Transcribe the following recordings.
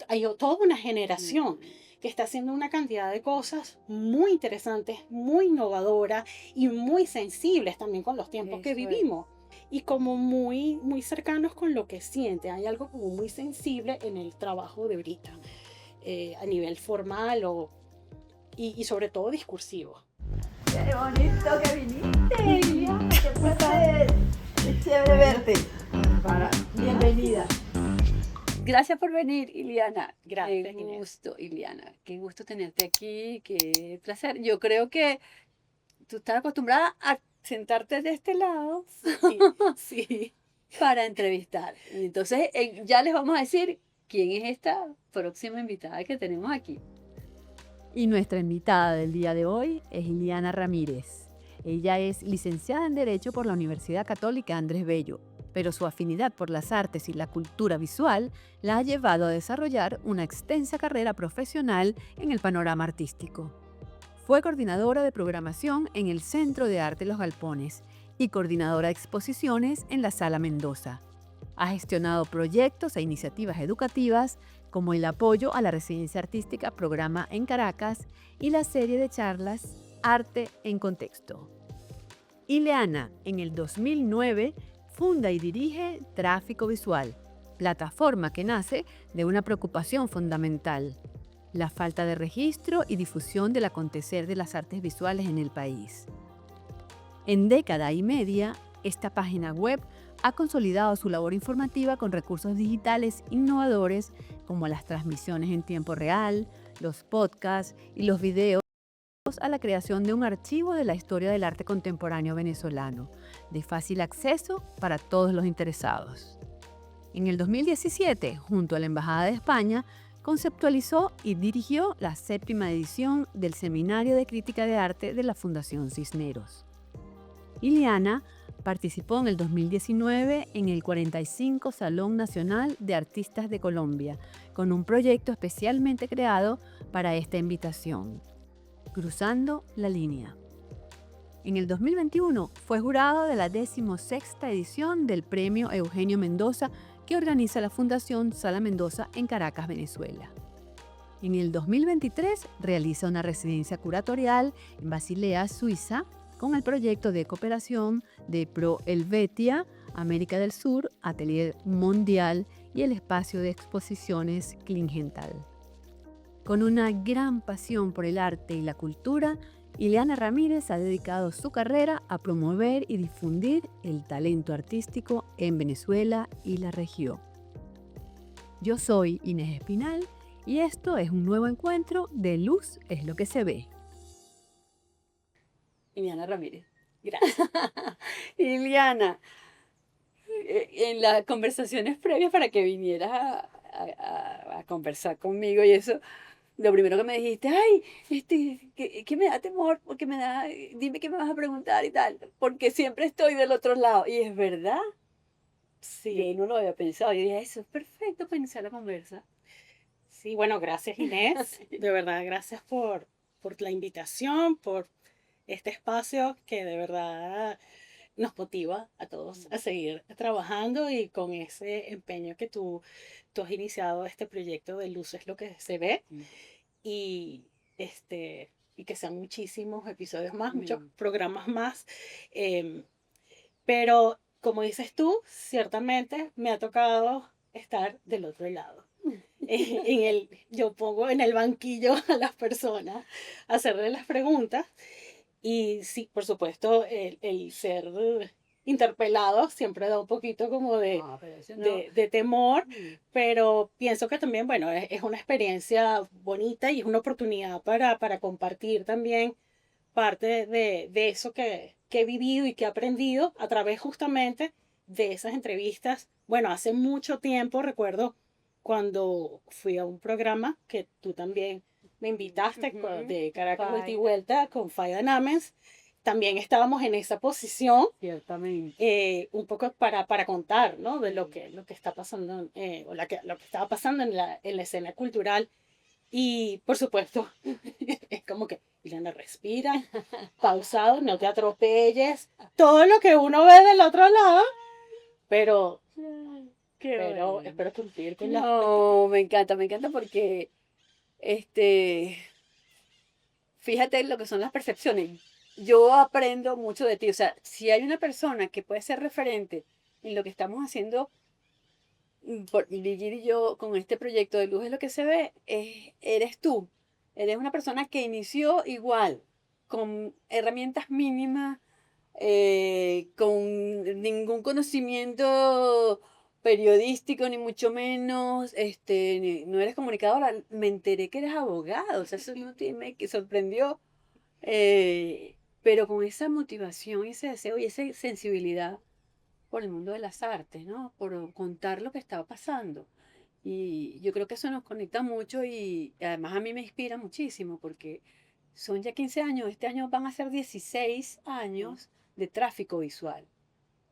hay toda una generación que está haciendo una cantidad de cosas muy interesantes, muy innovadoras y muy sensibles también con los tiempos que Eso es. vivimos. Y como muy, muy cercanos con lo que sienten. Hay algo como muy sensible en el trabajo de Brita, a nivel formal y sobre todo discursivo. Qué bonito que viniste, Liliana, qué placer. Qué chévere verte. Bienvenida. Gracias por venir, Iliana. Gracias, Qué Inés. gusto, Iliana. Qué gusto tenerte aquí, qué placer. Yo creo que tú estás acostumbrada a sentarte de este lado Sí, sí. para entrevistar. Entonces, ya les vamos a decir quién es esta próxima invitada que tenemos aquí. Y nuestra invitada del día de hoy es Iliana Ramírez. Ella es licenciada en Derecho por la Universidad Católica Andrés Bello, pero su afinidad por las artes y la cultura visual la ha llevado a desarrollar una extensa carrera profesional en el panorama artístico. Fue coordinadora de programación en el Centro de Arte Los Galpones y coordinadora de exposiciones en la Sala Mendoza. Ha gestionado proyectos e iniciativas educativas como el apoyo a la residencia artística Programa en Caracas y la serie de charlas Arte en Contexto. Ileana, en el 2009, funda y dirige Tráfico Visual, plataforma que nace de una preocupación fundamental: la falta de registro y difusión del acontecer de las artes visuales en el país. En década y media, esta página web ha consolidado su labor informativa con recursos digitales innovadores como las transmisiones en tiempo real, los podcasts y los videos, a la creación de un archivo de la historia del arte contemporáneo venezolano, de fácil acceso para todos los interesados. En el 2017, junto a la Embajada de España, conceptualizó y dirigió la 7ª edición del Seminario de Crítica de Arte de la Fundación Cisneros. Iliana participó en el 2019 en el 45 Salón Nacional de Artistas de Colombia, con un proyecto especialmente creado para esta invitación, Cruzando la Línea. En el 2021 fue jurado de la 16ª edición del Premio Eugenio Mendoza que organiza la Fundación Sala Mendoza en Caracas, Venezuela. En el 2023 realiza una residencia curatorial en Basilea, Suiza, con el proyecto de cooperación de Pro Helvetia, América del Sur, Atelier Mundial y el espacio de exposiciones Klingenthal. Con una gran pasión por el arte y la cultura, Iliana Ramírez ha dedicado su carrera a promover y difundir el talento artístico en Venezuela y la región. Yo soy Inés Espinal y esto es un nuevo encuentro de Luz es lo que se ve. Iliana Ramírez. Gracias. Iliana, en las conversaciones previas para que vinieras a conversar conmigo y eso, lo primero que me dijiste, ay, que me da temor, porque dime qué me vas a preguntar y tal, porque siempre estoy del otro lado. Y es verdad, Sí. yo no lo había pensado. Yo dije, eso es perfecto para iniciar la conversa. Sí, bueno, gracias, Inés. De verdad, gracias por la invitación, por este espacio que de verdad nos motiva a todos a seguir trabajando y con ese empeño que tú has iniciado este proyecto de Luz es lo que se ve y, y que sean muchísimos episodios más, muchos programas más. em, pero como dices tú, ciertamente me ha tocado estar del otro lado. Yo pongo en el banquillo a las personas, hacerle las preguntas y sí, por supuesto, el ser interpelado siempre da un poquito como de temor, pero pienso que también, bueno, es una experiencia bonita y es una oportunidad para compartir también parte de eso que he vivido y que he aprendido a través justamente de esas entrevistas. Bueno, hace mucho tiempo recuerdo cuando fui a un programa que tú también me invitaste de Caracas Vuelta y Vuelta con Faida Namens. También estábamos en esa posición, Ciertamente. un poco para contar, ¿no? De lo que está pasando, o lo que estaba pasando en la escena cultural. Y por supuesto, es como que, Ileana, respira, pausado, no te atropelles, todo lo que uno ve del otro lado, pero pero bueno. espero cumplir con la... No, me encanta porque, fíjate lo que son las percepciones. Yo aprendo mucho de ti. O sea, si hay una persona que puede ser referente en lo que estamos haciendo, por Ligid y yo, con este proyecto de Luz es lo que se ve, eres tú. Eres una persona que inició igual, con herramientas mínimas, con ningún conocimiento periodístico, ni mucho menos, no eres comunicadora. Me enteré que eres abogada, o sea, eso no me que sorprendió, pero con esa motivación, ese deseo y esa sensibilidad por el mundo de las artes, ¿no? Por contar lo que estaba pasando. Y yo creo que eso nos conecta mucho y además a mí me inspira muchísimo porque son ya 15 años, este año van a ser 16 años de Tráfico Visual.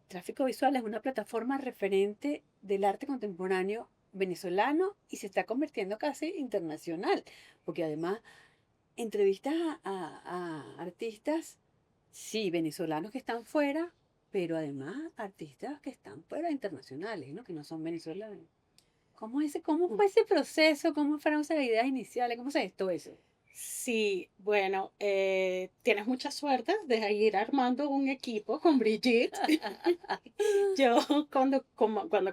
Tráfico Visual es una plataforma referente del arte contemporáneo venezolano y se está convirtiendo casi internacional, porque además entrevistas a artistas, sí, venezolanos que están fuera, pero además artistas que están fuera internacionales, ¿no? Que no son venezolanos. ¿Cómo fue ese proceso? ¿Cómo fueron esas ideas iniciales? ¿Cómo se gestó eso? Sí, bueno, tienes mucha suerte de ir armando un equipo con Brigitte. Yo cuando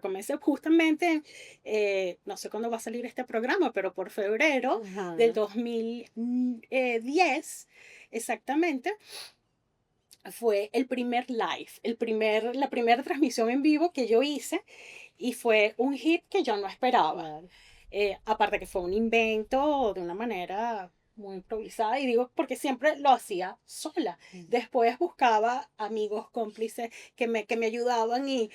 comencé justamente, no sé cuándo va a salir este programa, pero por febrero Ajá. del 2010, exactamente, fue el primer live, la primera transmisión en vivo que yo hice y fue un hit que yo no esperaba. Claro. Aparte que fue un invento de una manera muy improvisada y digo porque siempre lo hacía sola. Después buscaba amigos cómplices que me ayudaban y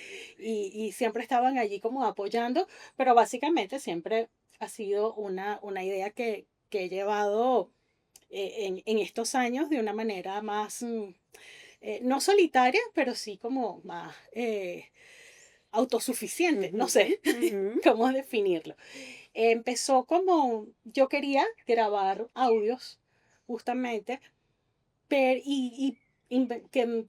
siempre estaban allí como apoyando, pero básicamente siempre ha sido una idea que he llevado en estos años de una manera más, no solitaria, pero sí como más autosuficiente, no sé Ujú. cómo definirlo. Empezó como yo quería grabar audios, justamente,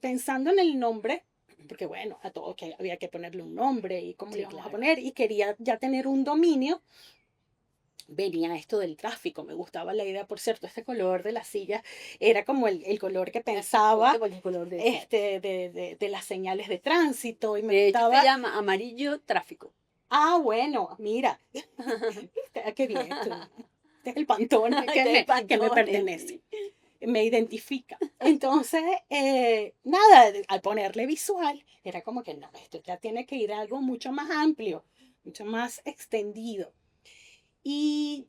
pensando en el nombre, porque bueno, a todo que había que ponerle un nombre y cómo le Sí, íbamos a claro. poner, y quería ya tener un dominio. Venía esto del tráfico, me gustaba la idea, por cierto, este color de la silla era como el color que pensaba Con el color de de las señales de tránsito y me De hecho, se gustaba. llama amarillo tráfico. Ah, bueno, mira, qué bien, este es el pantone Este es el que me Pantone, pertenece, sí. me identifica. Entonces, nada, al ponerle visual, era como que no, esto ya tiene que ir a algo mucho más amplio, mucho más extendido. Y,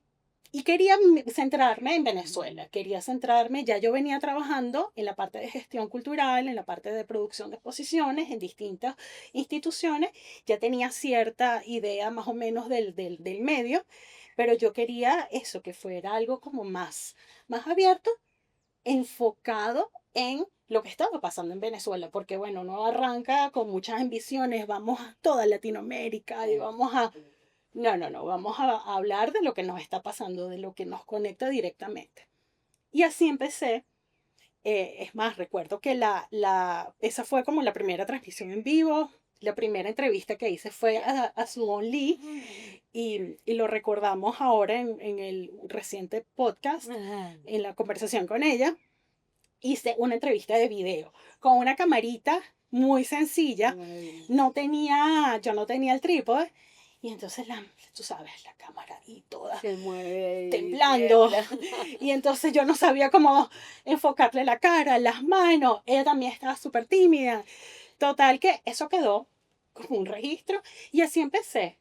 y quería centrarme en Venezuela, quería centrarme, ya yo venía trabajando en la parte de gestión cultural, en la parte de producción de exposiciones en distintas instituciones, ya tenía cierta idea más o menos del medio, pero yo quería eso, que fuera algo como más abierto, enfocado en lo que estaba pasando en Venezuela, porque bueno, no arranca con muchas ambiciones, vamos a toda Latinoamérica y vamos a... No, no, no, vamos a hablar de lo que nos está pasando, de lo que nos conecta directamente. Y así empecé. Es más, recuerdo que esa fue como la primera transmisión en vivo. La primera entrevista que hice fue a Suon Lee y lo recordamos ahora en el reciente podcast, Ajá. en la conversación con ella. Hice una entrevista de video con una camarita muy sencilla. Yo no tenía el trípode. Y entonces, tú sabes, la cámara y toda Se mueve y temblando. tiembla. Y entonces yo no sabía cómo enfocarle la cara, las manos. Ella también estaba súper tímida. Total que eso quedó como un registro. Y así empecé.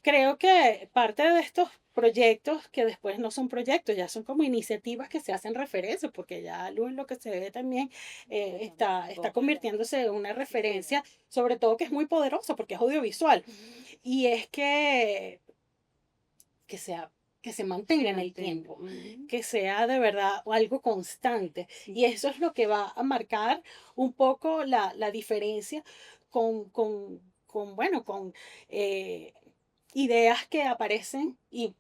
Creo que parte de estos proyectos, que después no son proyectos, ya son como iniciativas que se hacen referencia, porque ya Luz lo que se ve también está convirtiéndose en una referencia, sobre todo que es muy poderoso porque es audiovisual. Y es que sea que se mantenga en el tiempo, que sea de verdad algo constante. Y eso es lo que va a marcar un poco la diferencia bueno, con ideas que aparecen y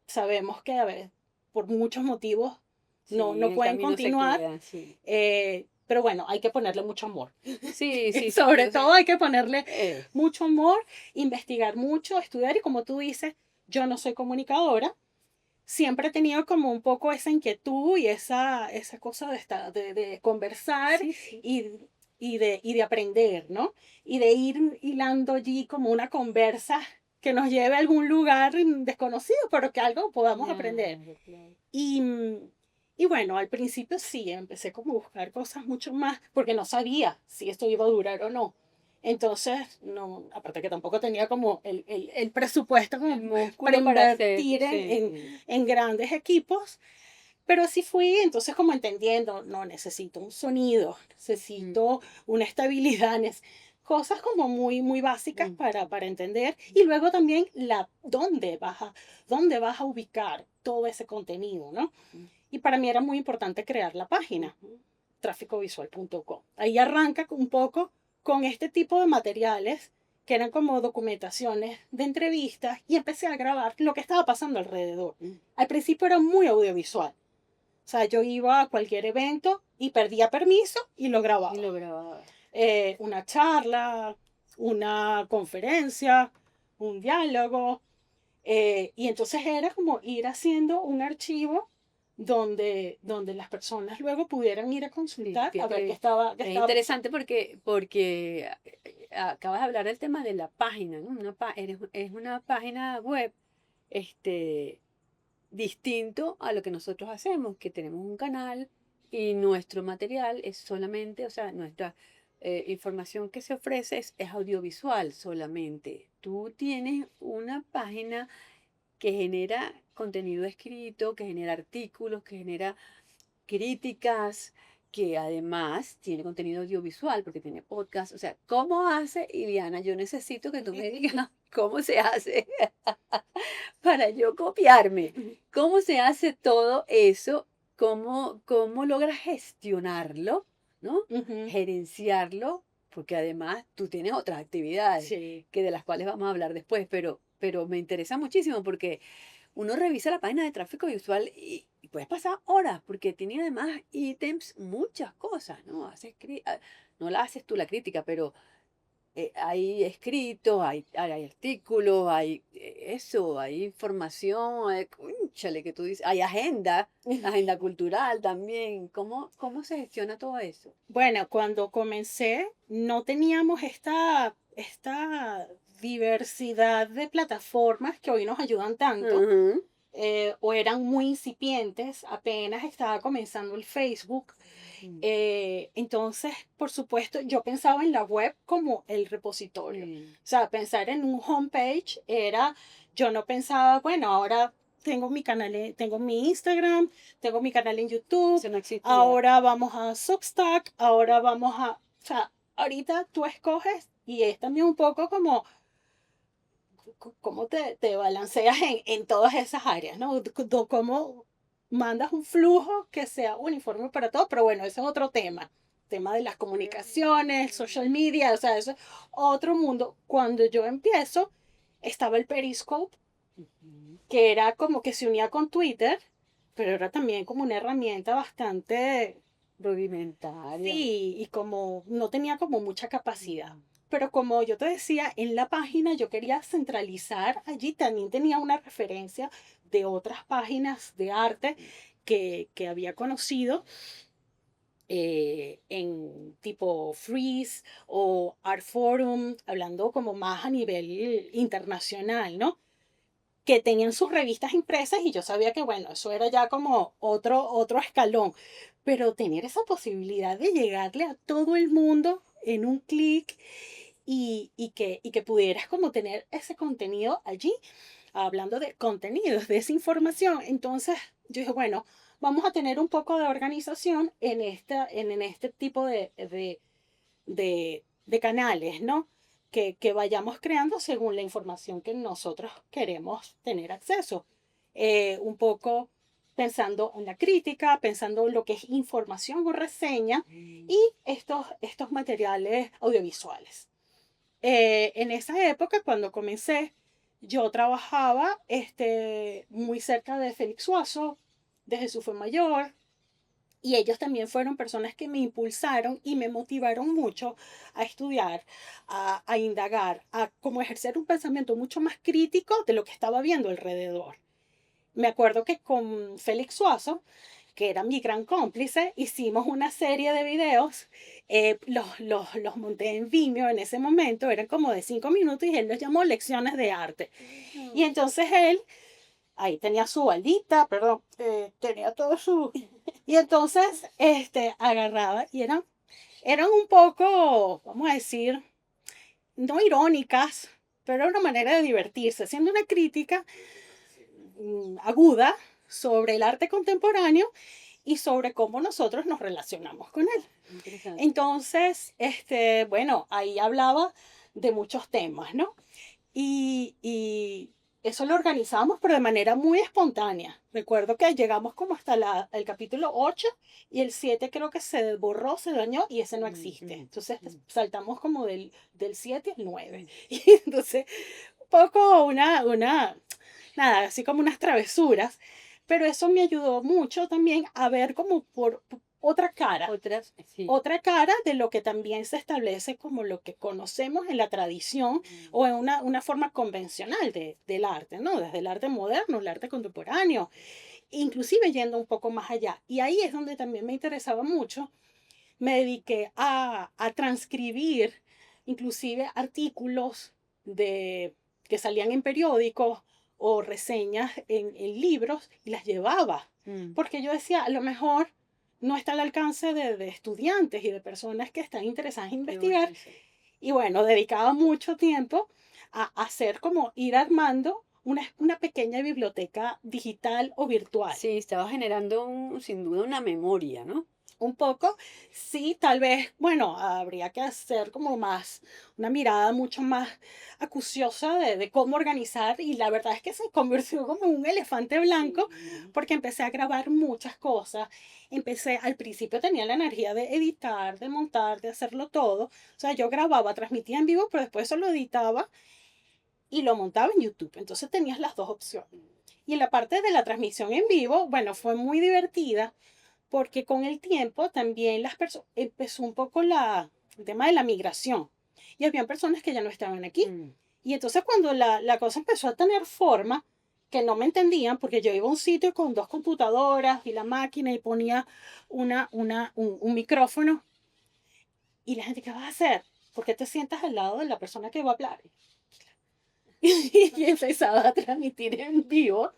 sabemos que a ver, por muchos motivos Sí, no en el pueden camino se continuar. queda, sí. Pero bueno, hay que ponerle mucho amor. Sí, sí. Sobre sí, todo hay que ponerle eh, mucho amor, investigar mucho, estudiar y como tú dices, yo no soy comunicadora, siempre he tenido como un poco esa inquietud y esa cosa de conversar sí, sí. y, y de aprender, ¿no? Y de ir hilando allí como una conversa que nos lleve a algún lugar desconocido, pero que algo podamos aprender. Claro, claro. Y, y bueno, al principio sí, empecé como a buscar cosas mucho más, porque no sabía si esto iba a durar o no. Entonces, no, aparte que tampoco tenía como el presupuesto El como para músculo para hacer, invertir sí. en grandes equipos, pero así fui, entonces como entendiendo, no, necesito un sonido, Mm, necesito una estabilidad, cosas como muy, muy básicas mm, para entender. Y luego también dónde vas a ubicar todo ese contenido, ¿no? mm, Y para mí era muy importante crear la página, ujú. tráficovisual.com. Ahí arranca un poco con este tipo de materiales que eran como documentaciones de entrevistas y empecé a grabar lo que estaba pasando alrededor. Mm. Al principio era muy audiovisual. O sea, yo iba a cualquier evento y perdía permiso y lo Y grababa. lo grababa. Una charla, una conferencia, un diálogo. Y entonces era como ir haciendo un archivo donde las personas luego pudieran ir a Sí, consultar a ver fíjate, qué es estaba pasando. interesante porque acabas de hablar del tema de la página, ¿no? Es una página web, este, distinto a lo que nosotros hacemos, que tenemos un canal y nuestro material es solamente, o sea, nuestra información que se ofrece es audiovisual solamente. Tú tienes una página que genera contenido escrito, que genera artículos, que genera críticas, que además tiene contenido audiovisual, porque tiene podcast. O sea, ¿cómo hace Iliana? Yo necesito que tú me digas cómo se hace para yo copiarme. ¿Cómo se hace todo eso? ¿Cómo logras gestionarlo? ¿No? Ujú. Gerenciarlo, porque además tú tienes otras actividades Sí. que de las cuales vamos a hablar después, pero me interesa muchísimo porque uno revisa la página de tráfico visual y puedes pasar horas porque tiene además ítems, muchas cosas, ¿no? No la haces tú la crítica, pero hay escritos, hay artículos, hay eso, hay información, cónchale, que tú dices, hay agenda cultural también. ¿Cómo se gestiona todo eso? Bueno, cuando comencé no teníamos esta diversidad de plataformas que hoy nos ayudan tanto, Ujú. o eran muy incipientes, apenas estaba comenzando el Facebook. Mm, Entonces, por supuesto, yo pensaba en la web como el repositorio. sí, O sea, pensar en un homepage era, yo no pensaba, bueno, ahora tengo mi canal, tengo mi Instagram, tengo mi canal en YouTube, eso no existía. ahora vamos a Substack, ahora vamos a, o sea, ahorita tú escoges y es también un poco como cómo te balanceas en todas esas áreas, ¿no? Cómo mandas un flujo que sea uniforme para todos, pero bueno, ese es otro tema. Tema de las comunicaciones, social media, o sea, eso es otro mundo. Cuando yo empiezo, estaba el Periscope, Ujú. que era como que se unía con Twitter, pero era también como una herramienta bastante, Rudimentaria. sí, y como no tenía como mucha capacidad. Mm, Pero como yo te decía, en la página yo quería centralizar allí, también tenía una referencia de otras páginas de arte que había conocido en tipo Freeze o Art Forum, hablando como más a nivel internacional, ¿no? Que tenían sus revistas impresas y yo sabía que, bueno, eso era ya como otro escalón, pero tener esa posibilidad de llegarle a todo el mundo en un clic y que pudieras como tener ese contenido allí, hablando de contenidos, de esa información, entonces yo dije, bueno, vamos a tener un poco de organización en este tipo de canales, ¿no? Que vayamos creando según la información que nosotros queremos tener acceso. Un poco pensando en la crítica, pensando en lo que es información o reseña mm, y estos materiales audiovisuales. En esa época, cuando comencé, yo trabajaba muy cerca de Félix Suazo, de Jesús Fue Mayor, Y ellos también fueron personas que me impulsaron y me motivaron mucho a estudiar, a indagar, a como ejercer un pensamiento mucho más crítico de lo que estaba viendo alrededor. Me acuerdo que con Félix Suazo, que era mi gran cómplice, hicimos una serie de videos, los monté en Vimeo en ese momento, eran como de 5 minutos y él los llamó lecciones de arte. Y entonces él, ahí tenía su baldita, perdón, tenía todo su... Y entonces agarraba y eran un poco, vamos a decir, no irónicas, pero era una manera de divertirse, haciendo una crítica aguda sobre el arte contemporáneo y sobre cómo nosotros nos relacionamos con él. Interesante. Entonces, bueno, ahí hablaba de muchos temas, ¿no? Y eso lo organizamos, pero de manera muy espontánea. Recuerdo que llegamos como hasta el capítulo 8 y el 7 creo que se borró, se dañó y ese no existe. Entonces saltamos como del 7 al 9. Y entonces, un poco nada, así como unas travesuras, pero eso me ayudó mucho también a ver como por otra cara, Otras, sí. otra cara de lo que también se establece como lo que conocemos en la tradición o en una forma convencional del arte, ¿no? Desde el arte moderno, el arte contemporáneo, inclusive yendo un poco más allá. Y ahí es donde también me interesaba mucho. Me dediqué a transcribir inclusive artículos que salían en periódicos o reseñas en libros y las llevaba. Porque yo decía, a lo mejor no está al alcance de estudiantes y de personas que están interesadas en investigar. Y bueno, dedicaba mucho tiempo a hacer como ir armando una pequeña biblioteca digital o virtual. Sí, estaba generando sin duda una memoria, ¿no? Un poco, sí, tal vez, bueno, habría que hacer como más, una mirada mucho más acuciosa de cómo organizar y la verdad es que se convirtió como en un elefante blanco porque empecé a grabar muchas cosas, al principio tenía la energía de editar, de montar, de hacerlo todo, o sea, yo grababa, transmitía en vivo, pero después eso lo editaba y lo montaba en YouTube, entonces tenías las dos opciones. Y en la parte de la transmisión en vivo, bueno, fue muy divertida porque con el tiempo también las personas empezó un poco el tema de la migración y había personas que ya no estaban aquí. Y entonces cuando la cosa empezó a tener forma, que no me entendían, porque yo iba a un sitio con dos computadoras y la máquina y ponía un micrófono y la gente, ¿qué vas a hacer? ¿Por qué te sientas al lado de la persona que va a hablar? Y empezaba a transmitir en vivo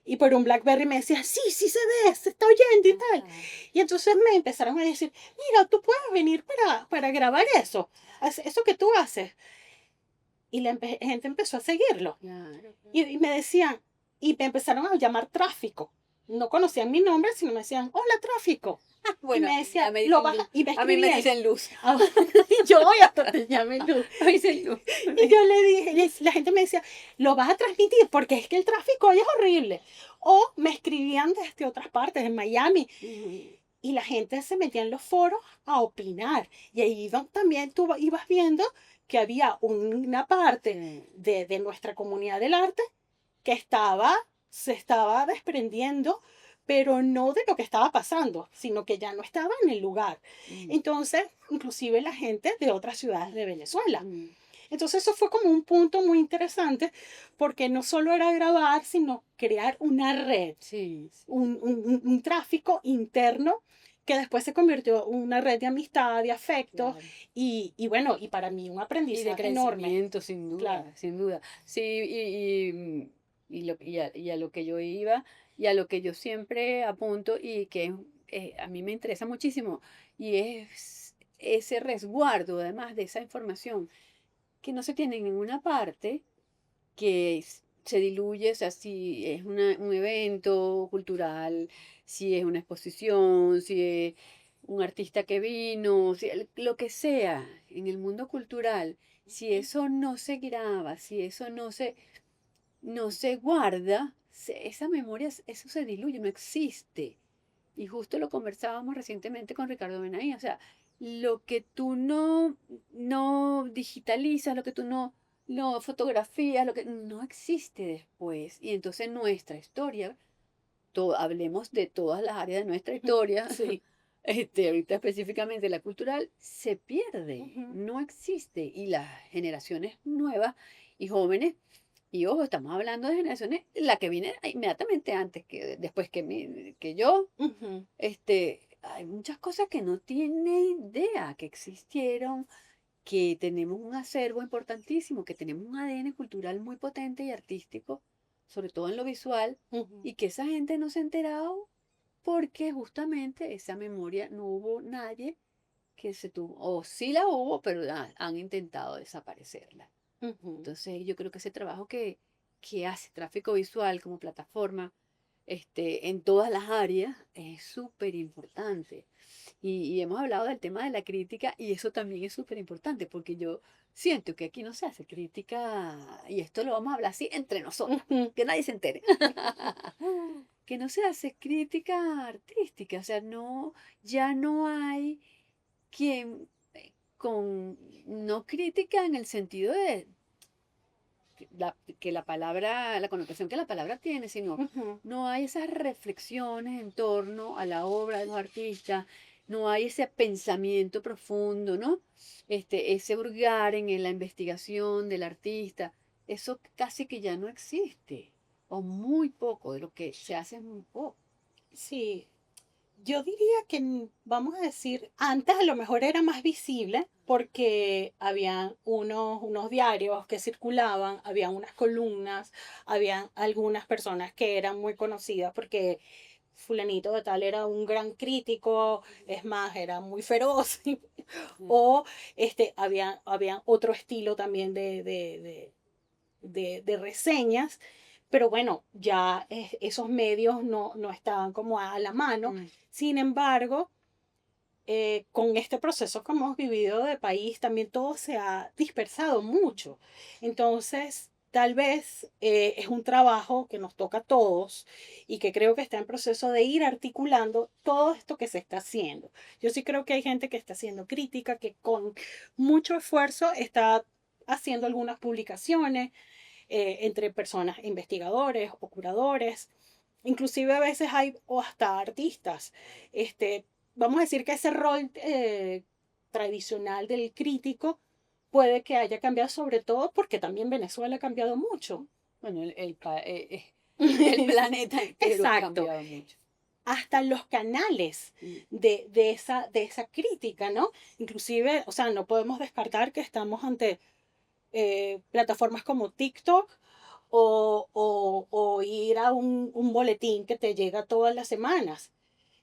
y por un BlackBerry me decía, sí, sí se ve, se está oyendo y tal. Y entonces me empezaron a decir, mira, tú puedes venir para grabar eso, eso que tú haces. Y la gente empezó a seguirlo. Claro. Y me decían, y me empezaron a llamar tráfico. No conocían mi nombre, sino me decían, hola, tráfico. Bueno, y me decían, me lo dicen baja, y me a mí me escribían. dicen luz. Y yo hoy hasta te llamé Luz. Me dicen luz. Y yo le dije, la gente me decía, lo vas a transmitir porque es que el tráfico hoy es horrible. O me escribían desde otras partes, en Miami. Y la gente se metía en los foros a opinar. Y ahí también tú ibas viendo que había una parte de nuestra comunidad del arte que se estaba desprendiendo, pero no de lo que estaba pasando, sino que ya no estaba en el lugar. Entonces, inclusive la gente de otras ciudades de Venezuela. Entonces eso fue como un punto muy interesante porque no solo era grabar, sino crear una red, Sí. un tráfico interno que después se convirtió en una red de amistad, de afecto Claro. y bueno, y para mí un Y de aprendizaje enorme. crecimiento, sin duda, Claro. sin duda. Sí, y a lo que yo iba, y a lo que yo siempre apunto, y que a mí me interesa muchísimo, y es ese resguardo, además de esa información, que no se tiene en ninguna parte, que se diluye, o sea, si es un evento cultural, si es una exposición, si es un artista que vino, si lo que sea en el mundo cultural, si eso no se graba, si eso no se guarda, esa memoria, eso se diluye, no existe. Y justo lo conversábamos recientemente con Ricardo Benaí, o sea, lo que tú no digitalizas, lo que tú no fotografías, lo que no existe después. Y entonces nuestra historia hablemos de todas las áreas de nuestra historia, Sí. ahorita específicamente la cultural, se pierde, Ujú. no existe. Y las generaciones nuevas y jóvenes, y ojo, estamos hablando de generaciones, la que viene inmediatamente antes, después que yo, Ujú. hay muchas cosas que no tiene idea que existieron, que tenemos un acervo importantísimo, que tenemos un ADN cultural muy potente y artístico, sobre todo en lo visual, Ujú. y que esa gente no se ha enterado porque justamente esa memoria no hubo nadie que se tuvo, o sí la hubo, pero han intentado desaparecerla. Ujú. Entonces yo creo que ese trabajo que hace Tráfico Visual como plataforma, en todas las áreas es súper importante. Y hemos hablado del tema de la crítica y eso también es súper importante porque yo siento que aquí no se hace crítica, y esto lo vamos a hablar así entre nosotros, Ujú. que nadie se entere, que no se hace crítica artística, o sea, no, ya no hay quien no crítica en el sentido de que la palabra, la connotación que la palabra tiene, sino Ujú. no hay esas reflexiones en torno a la obra de los artistas, no hay ese pensamiento profundo, ¿no? Ese hurgar en la investigación del artista, eso casi que ya no existe, o muy poco, de lo que se hace es muy poco. Sí, yo diría que, vamos a decir, antes a lo mejor era más visible porque había unos diarios que circulaban, había unas columnas, había algunas personas que eran muy conocidas porque fulanito de tal era un gran crítico, es más, era muy feroz, o había otro estilo también de reseñas, pero bueno, ya esos medios no estaban como a la mano. Mm. Sin embargo, con este proceso que hemos vivido de país, también todo se ha dispersado mucho. Entonces, tal vez es un trabajo que nos toca a todos y que creo que está en proceso de ir articulando todo esto que se está haciendo. Yo sí creo que hay gente que está haciendo crítica, que con mucho esfuerzo está haciendo algunas publicaciones entre personas, investigadores o curadores. Inclusive a veces hay o hasta artistas. Vamos a decir que ese rol tradicional del crítico puede que haya cambiado, sobre todo porque también Venezuela ha cambiado mucho. Bueno, el planeta entero ha Exacto. cambiado mucho. Hasta los canales Mm. de esa crítica, ¿no? Inclusive, o sea, no podemos descartar que estamos ante plataformas como TikTok o ir a un boletín que te llega todas las semanas.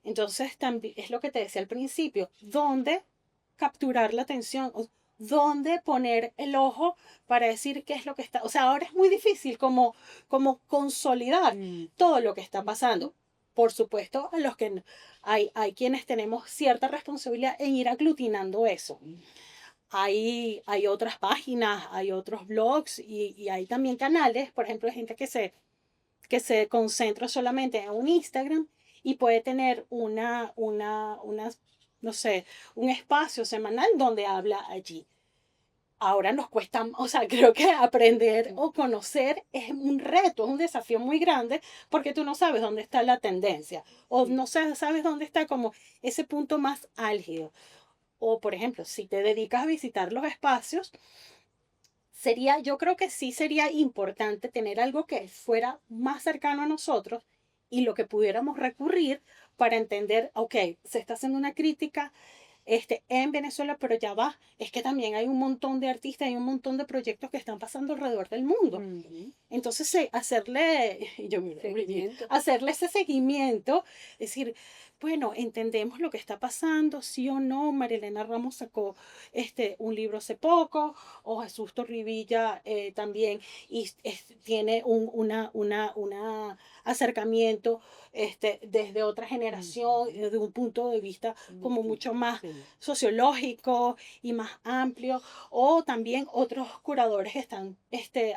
Entonces, también es lo que te decía al principio, ¿dónde capturar la atención? ¿Dónde poner el ojo para decir qué es lo que está? O sea, ahora es muy difícil como consolidar Mm. todo lo que está pasando. Por supuesto, a los que hay quienes tenemos cierta responsabilidad en ir aglutinando eso. Hay otras páginas, hay otros blogs y hay también canales, por ejemplo, hay gente que se concentra solamente en un Instagram y puede tener no sé, un espacio semanal donde habla allí. Ahora nos cuesta, o sea, creo que aprender o conocer es un reto, es un desafío muy grande porque tú no sabes dónde está la tendencia o Sí. no sabes dónde está como ese punto más álgido. O, por ejemplo, si te dedicas a visitar los espacios, yo creo que sí sería importante tener algo que fuera más cercano a nosotros y lo que pudiéramos recurrir para entender, ok, se está haciendo una crítica en Venezuela, pero ya va, es que también hay un montón de artistas, hay un montón de proyectos que están pasando alrededor del mundo. Ujú. Entonces, hacerle, yo miro, Seguimiento. hacerle ese seguimiento, es decir, bueno, entendemos lo que está pasando, sí o no. Marilena Ramos sacó un libro hace poco, o Jesús Torrivilla también, y tiene una acercamiento desde otra generación, Ujú. desde un punto de vista como Sí, mucho más sí. sociológico y más amplio, o también otros curadores que están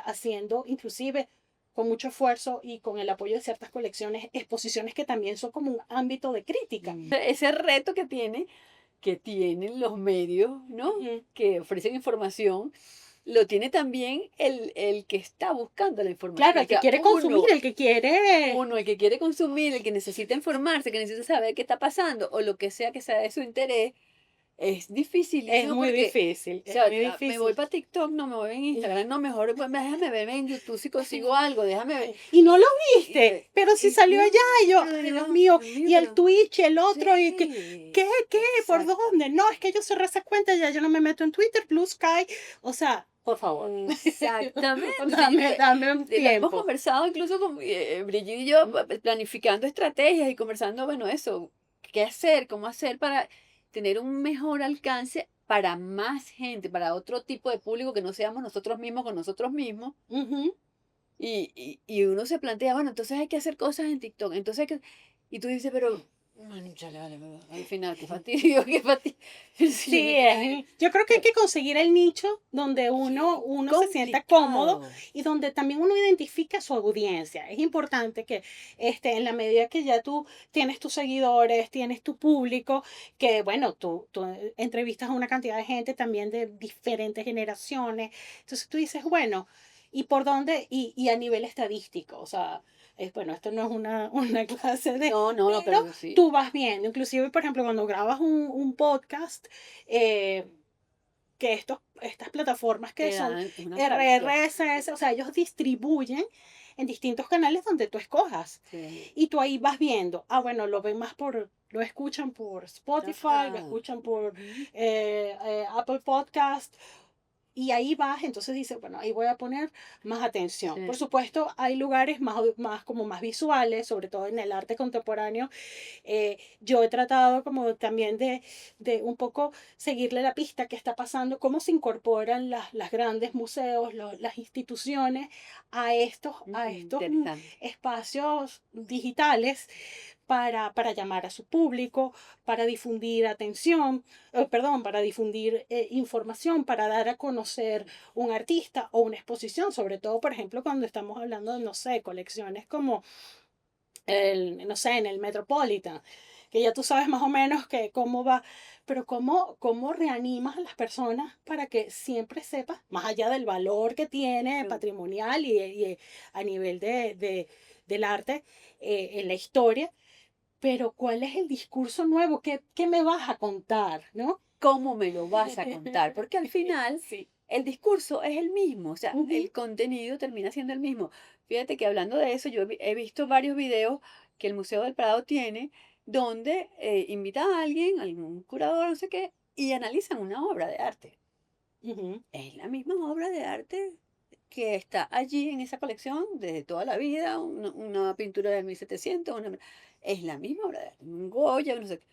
haciendo, inclusive con mucho esfuerzo y con el apoyo de ciertas colecciones, exposiciones que también son como un ámbito de crítica. Ese reto que tienen los medios, ¿no? Ujú. Que ofrecen información, lo tiene también el que está buscando la información. Claro, el O que sea, quiere consumir, el que quiere... uno, el que quiere consumir, el que necesita informarse, que necesita saber qué está pasando, o lo que sea de su interés, es Es dificilísimo muy porque, difícil, o es sea, muy me voy difícil. para TikTok, no me voy en Instagram, no, mejor pues, déjame verme en YouTube si consigo algo, déjame ver. Y no lo Y, viste, pero si salió no, allá, y yo, pero ay Dios Dios mío, mío, y el pero Twitch, el otro, y que, sí, ¿qué? ¿Por dónde? No, es exactamente. que yo cerré esa cuenta, ya yo no me meto en Twitter, Blue Sky, o sea, por favor, Exactamente. Sí, dame un lo hemos tiempo. conversado incluso con Brigitte y yo, planificando estrategias y conversando, bueno, eso, qué hacer, cómo hacer para tener un mejor alcance para más gente, para otro tipo de público que no seamos nosotros mismos con nosotros mismos. Ujú. Y uno se plantea, bueno, entonces hay que hacer cosas en TikTok. Entonces y tú dices, pero, chale, vale, al final, qué fastidio, qué fastidio. Sí, Sí, yo creo que hay que conseguir el nicho donde uno se sienta cómodo complicado. y donde también uno identifica su audiencia. Es importante que en la medida que ya tú tienes tus seguidores, tienes tu público, que bueno, tú entrevistas a una cantidad de gente también de diferentes generaciones. Entonces tú dices, bueno, ¿y por dónde? Y a nivel estadístico, o sea, bueno, esto no es una clase de... No, no, no, Pero pero sí, tú vas viendo, inclusive, por ejemplo, cuando grabas un podcast, eh, que estas plataformas que te son dan una estadística. RRSS, o sea, ellos distribuyen en distintos canales donde tú escojas. Sí. Y tú ahí vas viendo, bueno, lo escuchan por Spotify, lo Ajá. escuchan por Ujú. Apple Podcast, y ahí vas, entonces dice, bueno, ahí voy a poner más atención. Por Sí. supuesto, hay lugares como más visuales, sobre todo en el arte contemporáneo. Yo he tratado como también de un poco seguirle la pista que está pasando, cómo se incorporan las grandes museos, las instituciones a estos Interesante. espacios digitales para llamar a su público, para difundir atención, perdón, para difundir información, para dar a conocer un artista o una exposición, sobre todo, por ejemplo, cuando estamos hablando de, no sé, colecciones como no sé, en el Metropolitan, que ya tú sabes más o menos que cómo va, pero cómo reanimas a las personas para que siempre sepas, más allá del valor que tiene Sí. patrimonial y a nivel del arte en la historia, pero cuál es el discurso nuevo, qué me vas a contar, ¿no? ¿Cómo me lo vas a contar? Porque al final Sí. el discurso es el mismo, o sea, Ujú, el contenido termina siendo el mismo. Fíjate que hablando de eso, yo he visto varios videos que el Museo del Prado tiene donde invitan a alguien, algún curador, no sé qué, y analizan una obra de arte. ujú, Es la misma obra de arte que está allí en esa colección desde toda la vida, una pintura del 1700, es la misma obra de arte, un Goya, no sé qué.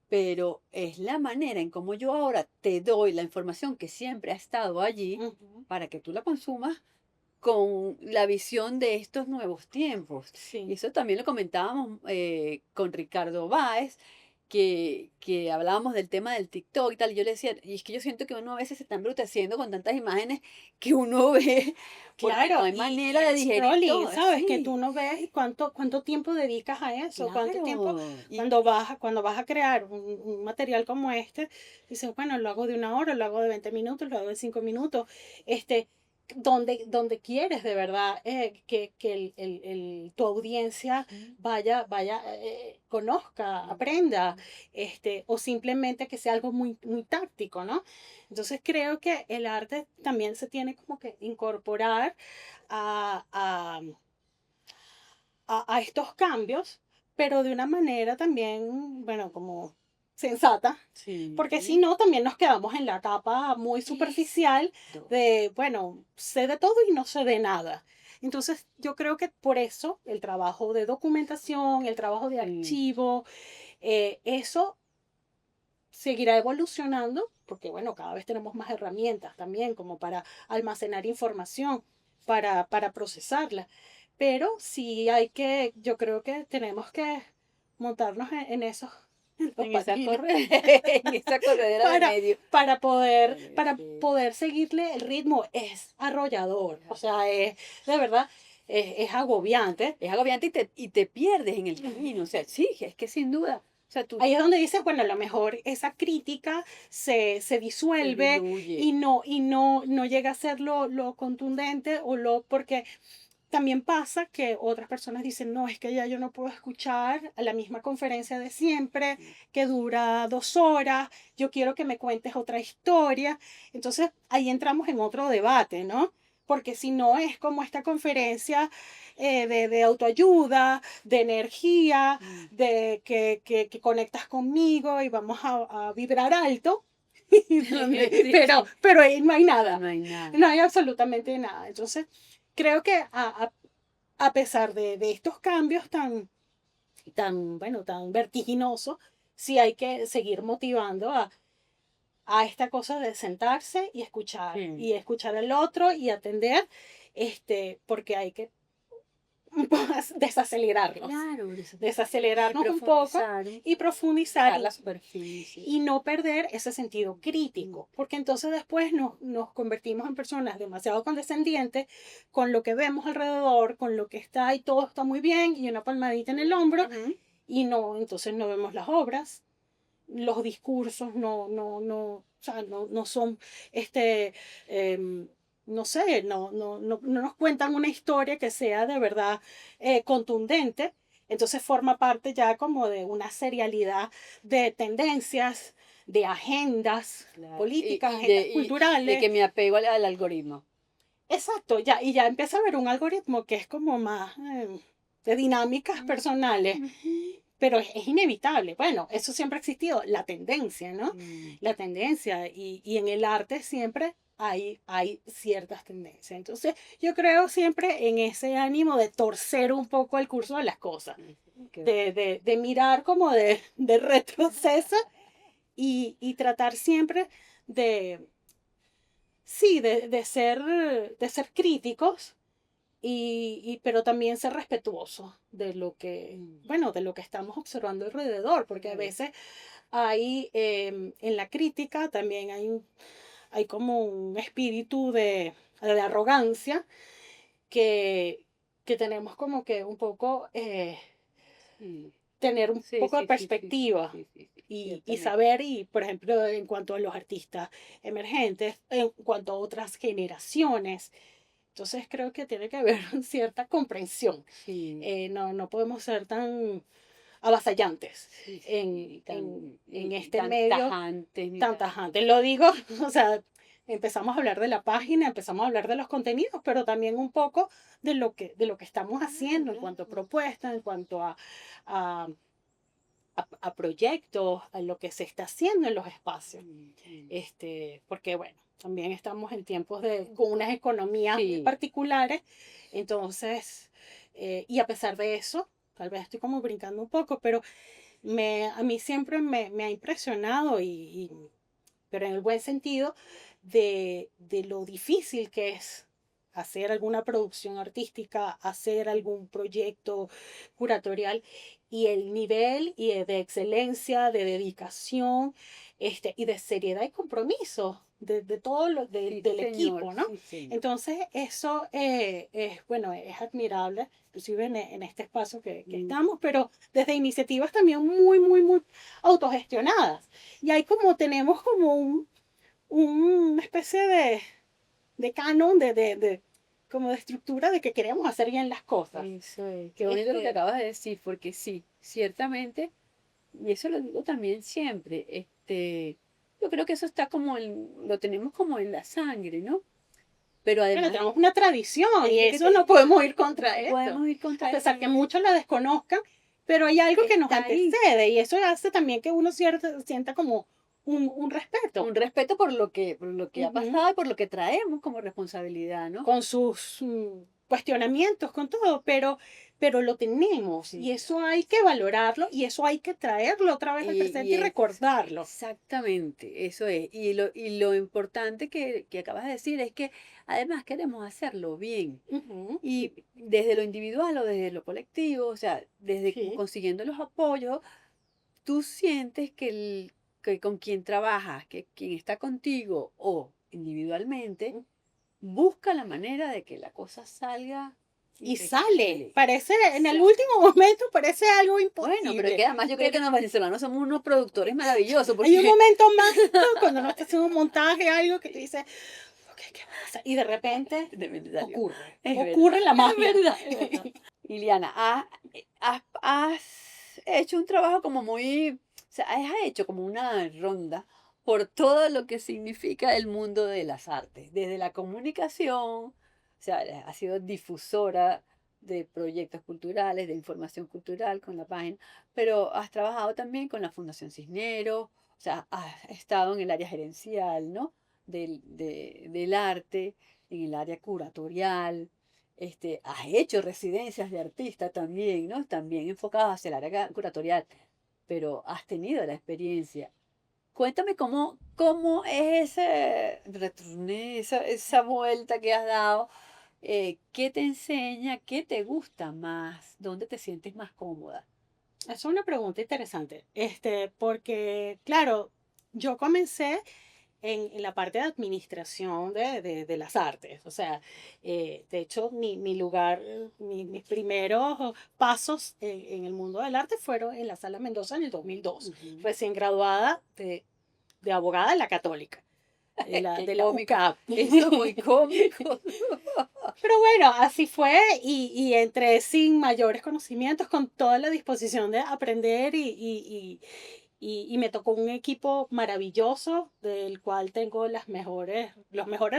Pero es la manera en cómo yo ahora te doy la información que siempre ha estado allí ujú. para que tú la consumas con la visión de estos nuevos tiempos. Y Sí. eso también lo comentábamos con Ricardo Báez, que hablábamos del tema del TikTok y tal. Y yo le decía, y es que yo siento que uno a veces se está embruteciendo con tantas imágenes que uno ve, porque no Claro, hay y manera de el digerir scrolling, todo ¿sabes? Que tú así. no ves cuánto tiempo dedicas a eso, cuánto tiempo Claro. cuando vas a crear un material como este, dices, bueno, lo hago de una hora, lo hago de 20 minutos, lo hago de 5 minutos, este, donde quieres de verdad que tu audiencia Ujú. vaya, conozca, aprenda, Ujú. o simplemente que sea algo muy táctico, ¿no? Entonces creo que el arte también se tiene como que incorporar a, a, a estos cambios, pero de una manera también, bueno, como sensata, porque si Sí. no, también nos quedamos en la capa muy superficial Exacto. de, bueno, sé de todo y no sé de nada. Entonces, yo creo que por eso el trabajo de documentación, el trabajo de Sí. archivo, eso seguirá evolucionando, porque bueno, cada vez tenemos más herramientas también como para almacenar información, para procesarla. Pero sí yo creo que tenemos que montarnos en esos, en los En esa patines, en esa corredera de para, medio. para Sí, poder seguirle el ritmo. Es arrollador, es o sea, de verdad, es agobiante. agobiante y te pierdes en el camino. O sea, sí, es que sin duda. O sea, tú Ahí es donde dices, bueno, a lo mejor esa crítica se disuelve disminuye. y no llega a ser lo contundente porque también pasa que otras personas dicen, no, es que ya yo no puedo escuchar a la misma conferencia de siempre, que dura 2 horas, yo quiero que me cuentes otra historia. Entonces ahí entramos en otro debate, ¿no? Porque si no es como esta conferencia de autoayuda, de energía, de que conectas conmigo y vamos a vibrar alto, pero ahí no hay nada, No hay nada. no hay absolutamente nada. Entonces, creo que a pesar de estos cambios tan vertiginosos, sí hay que seguir motivando a esta cosa de sentarse Sí. y escuchar al otro y atender, porque hay que desacelerarnos, Claro, desacelerarnos un poco profundizar, y profundizar la superficie. y no perder ese sentido crítico, porque entonces después nos convertimos en personas demasiado condescendientes con lo que vemos alrededor, con lo que está y todo está muy bien y una palmadita en el hombro Ujú. y no, entonces no vemos las obras, los discursos o sea, no son, em, no sé, no nos cuentan una historia que sea de verdad contundente. Entonces forma parte ya como de una serialidad de tendencias, de agendas Claro. políticas, Y agendas de culturales. que me apego al algoritmo. Exacto, y ya empieza a haber un algoritmo que es como más de dinámicas personales, Ujú. pero es inevitable. Bueno, eso siempre ha existido, la tendencia, ¿no? Sí. La tendencia, y en el arte siempre hay ciertas tendencias. Entonces, yo creo siempre en ese ánimo de torcer un poco el curso de las cosas, de mirar como de retroceso y tratar siempre de, sí, de ser críticos pero también ser respetuosos de lo que, bueno, de lo que estamos observando alrededor, porque a Sí. veces hay, en la crítica también hay como un espíritu de arrogancia que tenemos como que un poco, Sí. tener un Sí, poco de sí, sí, sí, sí, perspectiva sí, sí, sí, y ciertamente. saber, y por ejemplo, en cuanto a los artistas emergentes, en cuanto a otras generaciones. Entonces creo que tiene que haber cierta comprensión. Sí, No podemos ser tan avasallantes sí, sí, en y este tan medio tajantes, ni tan tan... tajante. Lo digo, o sea, empezamos a hablar de la página, empezamos a hablar de los contenidos, pero también un poco de lo que estamos haciendo en cuanto a Claro. propuestas, en cuanto a, a proyectos, a lo que se está haciendo en los espacios. Porque bueno, también estamos en tiempos con unas economías muy Sí, particulares, entonces, y a pesar de eso, tal vez estoy como brincando un poco, pero a mí siempre me ha impresionado, pero en el buen sentido, de lo difícil que es hacer alguna producción artística, hacer algún proyecto curatorial y el nivel de excelencia, de dedicación, y de seriedad y compromiso de todo sí, del señor, equipo, ¿no? sí, señor. Entonces, eso bueno, es admirable, inclusive en este espacio que Mm, estamos, pero desde iniciativas también muy, muy, muy autogestionadas. Y hay tenemos como una especie de canon, como de estructura de que queremos hacer bien las cosas. Eso es. Qué bonito lo que Este, acabas de decir, porque sí, ciertamente, y eso lo digo también siempre, yo creo que eso está como lo tenemos como en la sangre, ¿no? Pero bueno, además, tenemos una tradición es y lo que eso no podemos ir contra no esto, podemos ir a contra eso, pesar que muchos la desconozcan, pero hay algo que nos está ahí. antecede y eso hace también que uno sienta como un respeto. Un respeto por lo que ha Ujú. pasado y por lo que traemos como responsabilidad, ¿no? Con sus cuestionamientos, con todo, pero lo tenemos Sí. y eso hay que valorarlo y eso hay que traerlo otra vez al Y presente y recordarlo. exactamente, eso es. Y lo importante que acabas de decir es que además queremos hacerlo bien. Ujú, Y desde lo individual o desde lo colectivo, o sea, desde sí, consiguiendo los apoyos, tú sientes que con quien trabajas, que quien está contigo o individualmente, busca la manera de que la cosa salga y Increíble. sale. Parece, en el último momento parece algo imposible. Bueno, pero es que además yo creo que los venezolanos somos unos productores maravillosos. Hay Porque un momento mágico cuando uno está haciendo un montaje, algo que te dice, ok, ¿qué pasa? Y de repente de verdad salió. ocurre. Es Ocurre verdad, la magia. Es verdad, es verdad. Liliana, has hecho un trabajo como muy, o sea, has hecho como una ronda por todo lo que significa el mundo de las artes, desde la comunicación, o sea, has sido difusora de proyectos culturales, de información cultural con la página, pero has trabajado también con la Fundación Cisneros, o sea, has estado en el área gerencial, ¿no? Del arte, en el área curatorial, has hecho residencias de artista también, ¿no? También enfocadas hacia el área curatorial, pero has tenido la experiencia. Cuéntame cómo es ese retorné, esa vuelta que has dado, qué te enseña, qué te gusta más, dónde te sientes más cómoda. Es una pregunta interesante, porque, claro, yo comencé en la parte de administración de las artes. O sea, de hecho, mi lugar, mis primeros pasos en el mundo del arte fueron en la Sala Mendoza en el 2002, Ujú. recién graduada de abogada en la Católica, Qué de la cómico. UCAP. Eso es muy cómico. Pero bueno, así fue y entré sin mayores conocimientos, con toda la disposición de aprender y me tocó un equipo maravilloso del cual tengo los mejores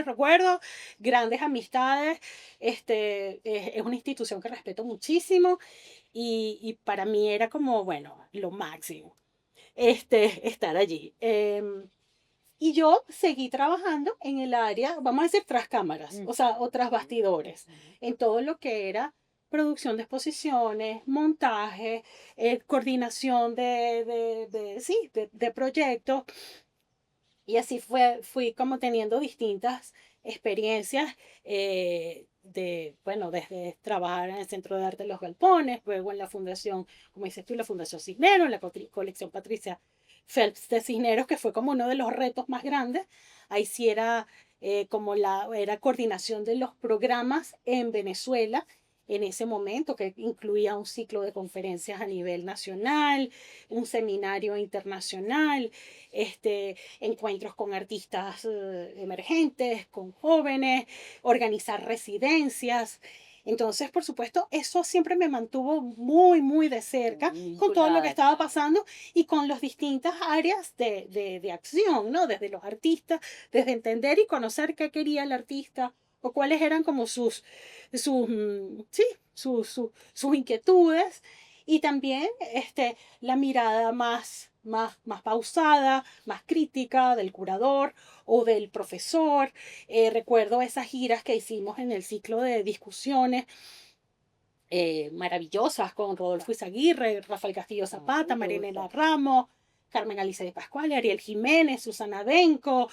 recuerdos, grandes amistades. Es una institución que respeto muchísimo y para mí era como, bueno, lo máximo, estar allí. Y yo seguí trabajando en el área, vamos a decir, tras cámaras, o sea, o tras bastidores, en todo lo que era producción de exposiciones, montaje, coordinación de proyectos. Y así fui como teniendo distintas experiencias bueno, desde trabajar en el Centro de Arte de los Galpones, luego en la Fundación, como dices tú, la Fundación Cisneros, la colección Patricia Phelps de Cisneros, que fue como uno de los retos más grandes. Ahí sí era era coordinación de los programas en Venezuela en ese momento, que incluía un ciclo de conferencias a nivel nacional, un seminario internacional, encuentros con artistas emergentes, con jóvenes, organizar residencias. Entonces, por supuesto, eso siempre me mantuvo muy, muy de cerca con todo lo que estaba pasando y con las distintas áreas de acción, ¿no? Desde los artistas, desde entender y conocer qué quería el artista o cuáles eran como sí, sus inquietudes y también la mirada más pausada, más crítica del curador o del profesor. Recuerdo esas giras que hicimos en el ciclo de discusiones maravillosas con Rodolfo Izaguirre, Rafael Castillo Zapata, Marinela Ramos, Carmen Alice de Pascual, Ariel Jiménez, Susana Benco,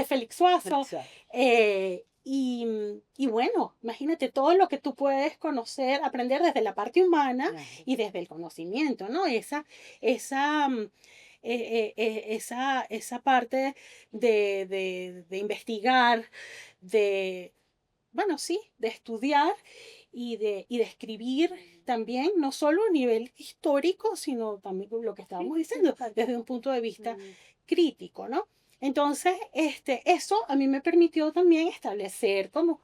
Félix Suazo. Y bueno, imagínate todo lo que tú puedes conocer, aprender desde la parte humana y desde el conocimiento, ¿no? Esa parte de investigar, bueno, sí, de estudiar y de escribir también, no solo a nivel histórico, sino también lo que estábamos diciendo, desde un punto de vista crítico, ¿no? Entonces, eso a mí me permitió también establecer como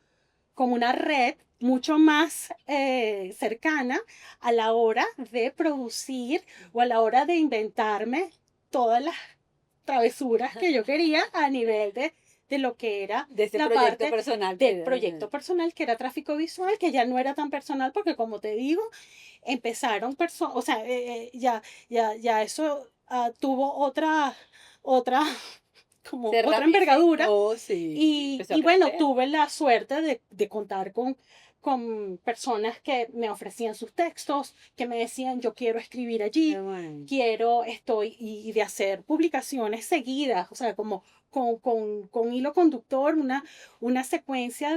una red mucho más cercana a la hora de producir o a la hora de inventarme todas las travesuras que yo quería a nivel de lo que era de ese la proyecto parte personal. del proyecto personal, que era tráfico visual, que ya no era tan personal porque, como te digo, empezaron personas, o sea, ya eso tuvo otra, como Se otra envergadura. ramificó, sí. Y Empezó a bueno, crecer. tuve la suerte de contar con personas que me ofrecían sus textos, que me decían, yo quiero escribir allí, Qué bueno. y de hacer publicaciones seguidas, o sea, como con hilo conductor, una secuencia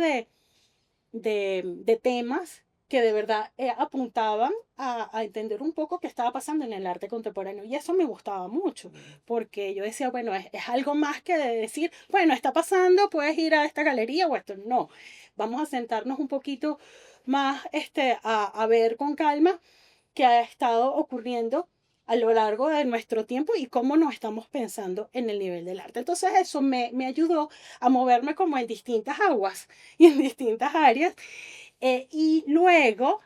de temas que de verdad apuntaban a entender un poco qué estaba pasando en el arte contemporáneo. Y eso me gustaba mucho, porque yo decía, bueno, es algo más que de decir, bueno, está pasando, puedes ir a esta galería o esto. No, vamos a sentarnos un poquito más a ver con calma qué ha estado ocurriendo a lo largo de nuestro tiempo y cómo nos estamos pensando en el nivel del arte. Entonces eso me ayudó a moverme como en distintas aguas y en distintas áreas. Y luego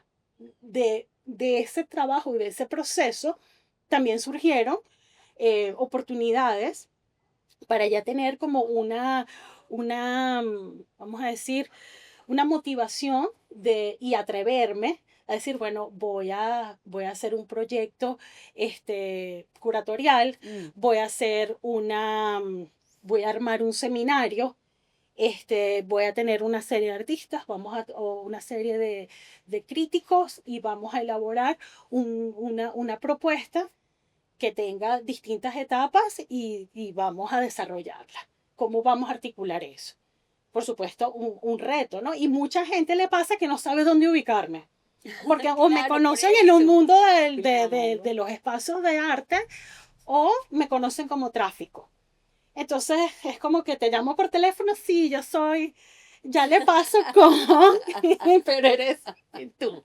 de ese trabajo y de ese proceso, también surgieron oportunidades para ya tener como vamos a decir, una motivación y atreverme a decir, bueno, voy a hacer un proyecto curatorial, voy a hacer voy a armar un seminario, voy a tener una serie de artistas, o una serie de críticos y vamos a elaborar una propuesta que tenga distintas etapas y vamos a desarrollarla. ¿Cómo vamos a articular eso? Por supuesto, un reto, ¿no? Y mucha gente le pasa que no sabe dónde ubicarme. Porque o me Claro, por conocen en un eso. mundo Claro. de los espacios de arte o me conocen como tráfico. Entonces es como que te llamo por teléfono, sí, yo soy, ya le paso con, pero eres tú.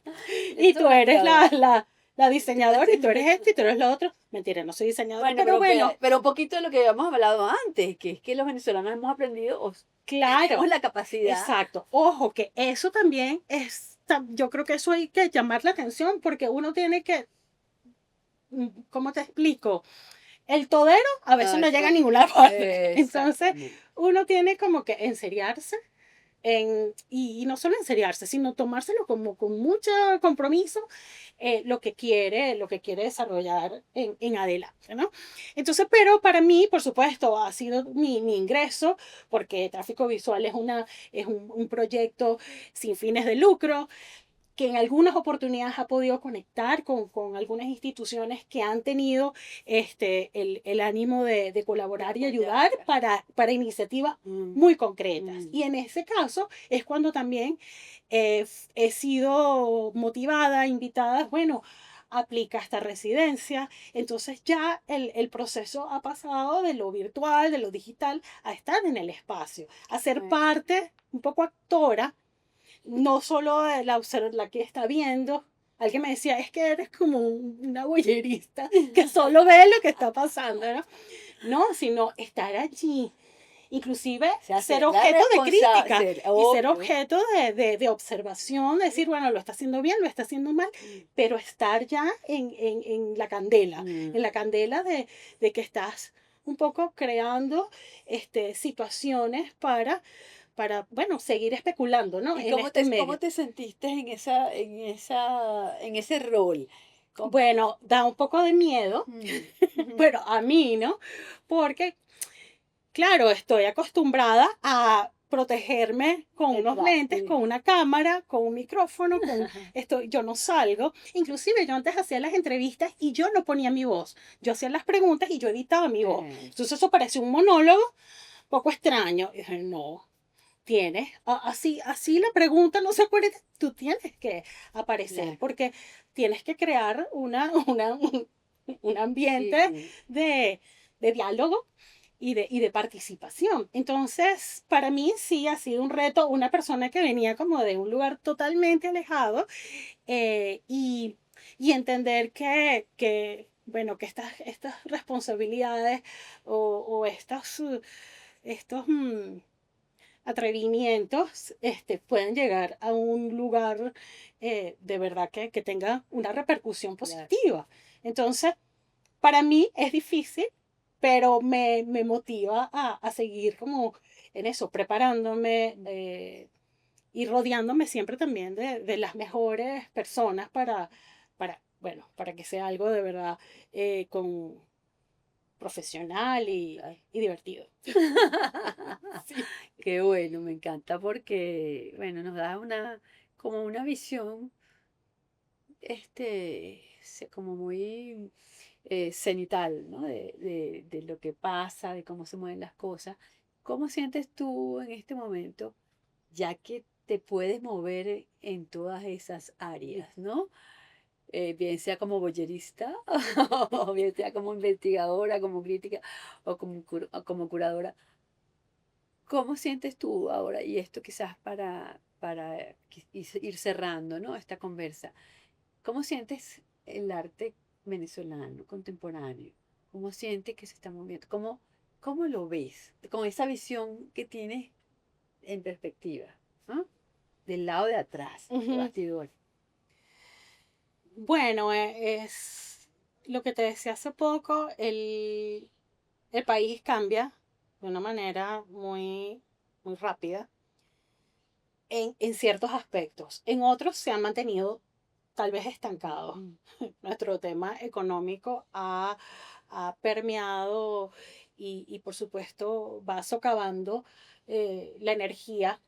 Y Eso tú me eres encanta. la diseñadora y tú eres esto y tú eres lo otro. Mentira, no soy diseñadora, Bueno, pero bueno, pero un poquito de lo que habíamos hablado antes, que es que los venezolanos hemos aprendido, o tenemos claro. la capacidad. Exacto. Ojo, que eso también yo creo que eso hay que llamar la atención porque uno tiene que, ¿cómo te explico? El todero a veces no llega a ninguna parte. Entonces, Exactamente. uno tiene como que enseriarse y no solo enseriarse, sino tomárselo como con mucho compromiso lo que quiere desarrollar en adelante, ¿no? Entonces, pero para mí, por supuesto, ha sido mi ingreso, porque Tráfico Visual es un proyecto sin fines de lucro, que en algunas oportunidades ha podido conectar con algunas instituciones que han tenido el ánimo de colaborar y ayudar para iniciativas muy concretas. Y en ese caso es cuando también he sido motivada, invitada, bueno, aplica esta residencia. Entonces ya el proceso ha pasado de lo virtual, de lo digital, a estar en el espacio, a ser parte, un poco actora, no solo de la que está viendo. Alguien me decía, es que eres como una boyerista que solo ve lo que está pasando, ¿no? No, sino estar allí. Inclusive O sea, ser la objeto de crítica ser, y ser obvio. objeto de observación, decir, bueno, lo está haciendo bien, lo está haciendo mal, pero estar ya en la candela de que estás un poco creando situaciones bueno, seguir especulando, ¿no? ¿Y En este cómo medio. te sentiste en ese rol? ¿Cómo? Bueno, da un poco de miedo, Ujú. pero a mí, ¿no? Porque, claro, estoy acostumbrada a protegerme con unos Detrás, lentes, sí. con una cámara, con un micrófono, yo no salgo. Inclusive yo antes hacía las entrevistas y yo no ponía mi voz. Yo hacía las preguntas y yo editaba mi voz. Entonces eso parece un monólogo poco extraño. Y dije, no, así la pregunta no se acuerda, tú tienes que aparecer Claro. porque tienes que crear un Sí, ambiente sí. de diálogo y de participación. Entonces, para mí sí ha sido un reto, una persona que venía como de un lugar totalmente alejado y entender bueno, que estas responsabilidades o estos atrevimientos pueden llegar a un lugar de verdad que tenga una repercusión Claro. positiva. Entonces, para mí es difícil, pero me motiva a seguir como en eso, preparándome y rodeándome siempre también de las mejores personas bueno, para que sea algo de verdad profesional Claro. y divertido. Sí. Qué bueno, me encanta porque, bueno, nos da como una visión, como muy cenital, ¿no? De lo que pasa, de cómo se mueven las cosas. ¿Cómo sientes tú en este momento, ya que te puedes mover en todas esas áreas, ¿no? Bien sea como boyerista, o bien sea como investigadora, como crítica, o como curadora. ¿Cómo sientes tú ahora? Y esto quizás para ir cerrando, ¿no? Esta conversa. ¿Cómo sientes el arte venezolano contemporáneo? ¿Cómo sientes que se está moviendo? ¿Cómo lo ves? Con esa visión que tienes en perspectiva, ¿no? Del lado de atrás, de Ujú. bastidor. Bueno, es lo que te decía hace poco, el país cambia de una manera muy rápida en ciertos aspectos. En otros se han mantenido tal vez estancados. Mm, Nuestro tema económico ha permeado y por supuesto va socavando la energía,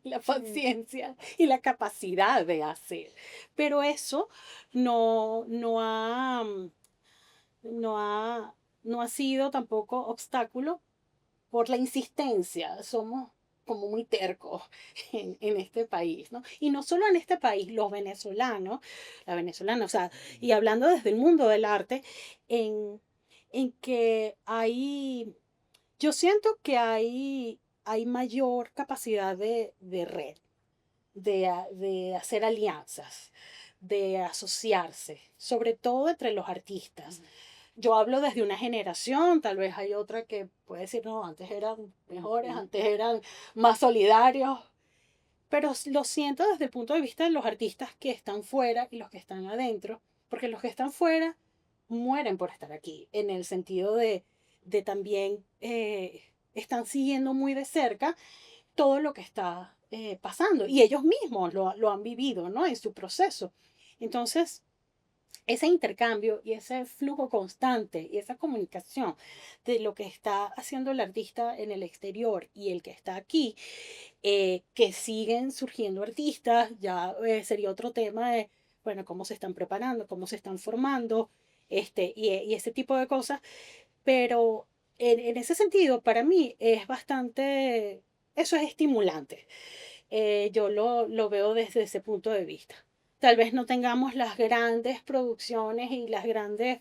la mm, paciencia y la capacidad de hacer. Pero eso no ha, no ha, no ha sido tampoco obstáculo por la insistencia. Somos como muy tercos en este país, ¿no? Y no solo en este país, los venezolanos, la venezolana, o sea, y hablando desde el mundo del arte, en, en que yo siento que hay mayor capacidad de red, de hacer alianzas, de asociarse, sobre todo entre los artistas. Yo hablo desde una generación, tal vez hay otra que puede decir, no, antes eran mejores, ujú, antes eran más solidarios, pero lo siento desde el punto de vista de los artistas que están fuera y los que están adentro, porque los que están fuera mueren por estar aquí, en el sentido de también están siguiendo muy de cerca todo lo que está pasando y ellos mismos lo han vivido, ¿no? En su proceso. Entonces, ese intercambio y ese flujo constante y esa comunicación de lo que está haciendo el artista en el exterior y el que está aquí, que siguen surgiendo artistas, ya sería otro tema de, bueno, cómo se están preparando, cómo se están formando, y ese tipo de cosas, pero en ese sentido, para mí es bastante, eso es estimulante. Yo lo veo desde ese punto de vista. Tal vez no tengamos las grandes producciones y las grandes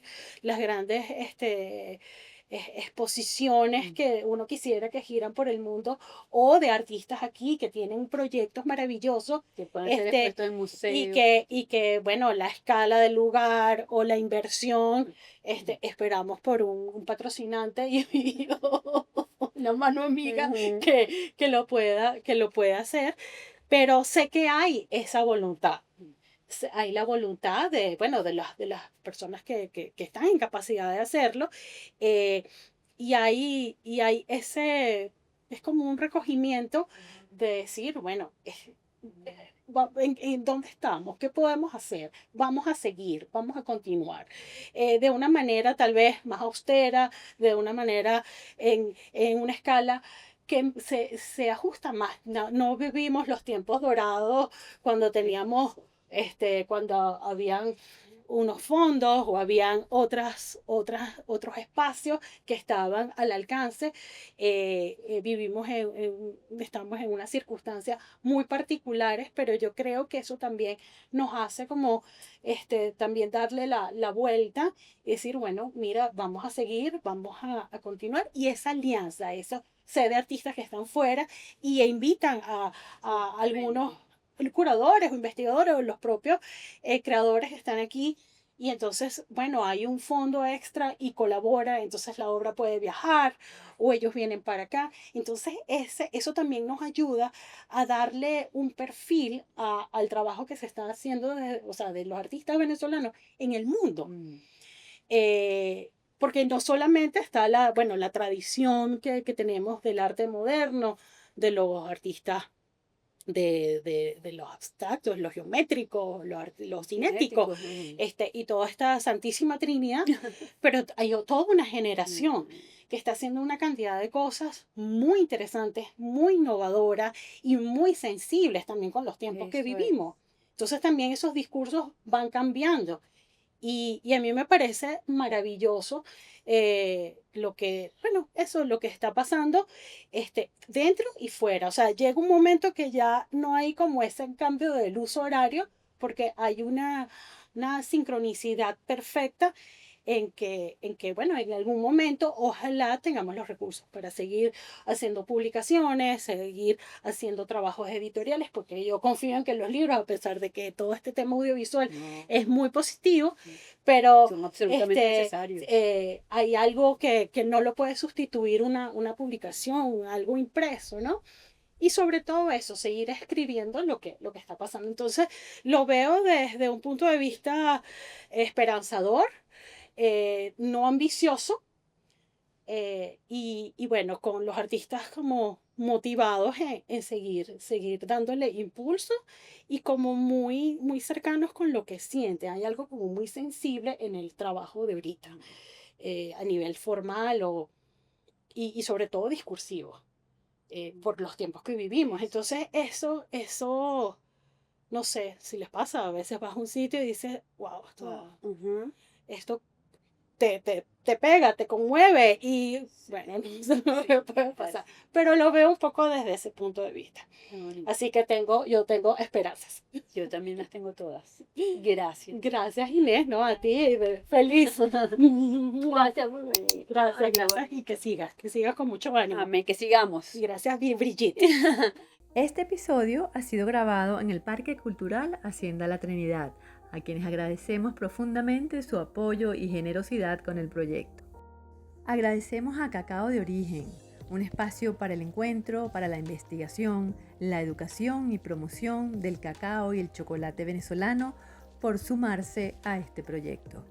exposiciones mm. que uno quisiera que giran por el mundo o de artistas aquí que tienen proyectos maravillosos Que puedan ser este, expuestos en y museos. que, bueno, la escala del lugar o la inversión, esperamos por un patrocinante y una mano amiga Ujú. que lo pueda hacer, pero sé que hay esa voluntad. Hay la voluntad de, bueno, de las personas que están en capacidad de hacerlo, eh, y hay es como un recogimiento de decir, bueno, ¿en dónde estamos? ¿Qué podemos hacer? Vamos a seguir, vamos a continuar. De una manera tal vez más austera, de una manera en una escala que se ajusta más. No vivimos los tiempos dorados cuando teníamos, cuando habían unos fondos o habían otros espacios que estaban al alcance. Estamos en unas circunstancias muy particulares, pero yo creo que eso también nos hace como también darle la vuelta y decir, bueno, mira, vamos a seguir, vamos a continuar. Y esa alianza, esa sede de artistas que están fuera y invitan a algunos curadores o investigadores o los propios creadores que están aquí. Y entonces, bueno, hay un fondo extra y colabora, entonces la obra puede viajar o ellos vienen para acá. Entonces, eso también nos ayuda a darle un perfil al trabajo que se está haciendo, o sea, de los artistas venezolanos en el mundo. Mm, Porque no solamente está bueno, la tradición que tenemos del arte moderno, de los artistas de los abstractos, los geométricos, los cinéticos, cinéticos. Ujú. y toda esta santísima trinidad, pero hay toda una Mm, generación que está haciendo una cantidad de cosas muy interesantes, muy innovadoras y muy sensibles también con los tiempos que eso es. vivimos. Entonces también esos discursos van cambiando Y a mí me parece maravilloso lo que, bueno, eso, lo que está pasando dentro y fuera. O sea, llega un momento que ya no hay como ese cambio del uso horario porque hay una sincronicidad perfecta bueno, en algún momento ojalá tengamos los recursos para seguir haciendo publicaciones, seguir haciendo trabajos editoriales, porque yo confío en que los libros, a pesar de que todo este tema audiovisual No, es muy positivo, pero son absolutamente necesarios. hay algo que no lo puede sustituir una publicación, algo impreso, ¿no? Y sobre todo eso, seguir escribiendo lo que está pasando. Entonces, lo veo desde un punto de vista esperanzador, no ambicioso, y bueno, con los artistas como motivados en seguir dándole impulso y como muy cercanos con lo que sienten. Hay algo como muy sensible en el trabajo de ahorita, a nivel formal y sobre todo discursivo, por los tiempos que vivimos. Entonces, eso, no sé si les pasa, a veces vas a un sitio y dices, wow, Ujú. esto te pega, te conmueve y bueno, no sé lo que puede pasar, pero lo veo un poco desde ese punto de vista. Qué bonito. Así que yo tengo esperanzas. Yo también las tengo todas. Gracias. Gracias Inés, ¿no? A ti, feliz. Gracias, muy bonito. Gracias, gracias y que sigas con mucho ánimo. Amén, que sigamos. Y gracias Brigitte. Este episodio ha sido grabado en el Parque Cultural Hacienda La Trinidad, a quienes agradecemos profundamente su apoyo y generosidad con el proyecto. Agradecemos a Cacao de Origen, un espacio para el encuentro, para la investigación, la educación y promoción del cacao y el chocolate venezolano, por sumarse a este proyecto.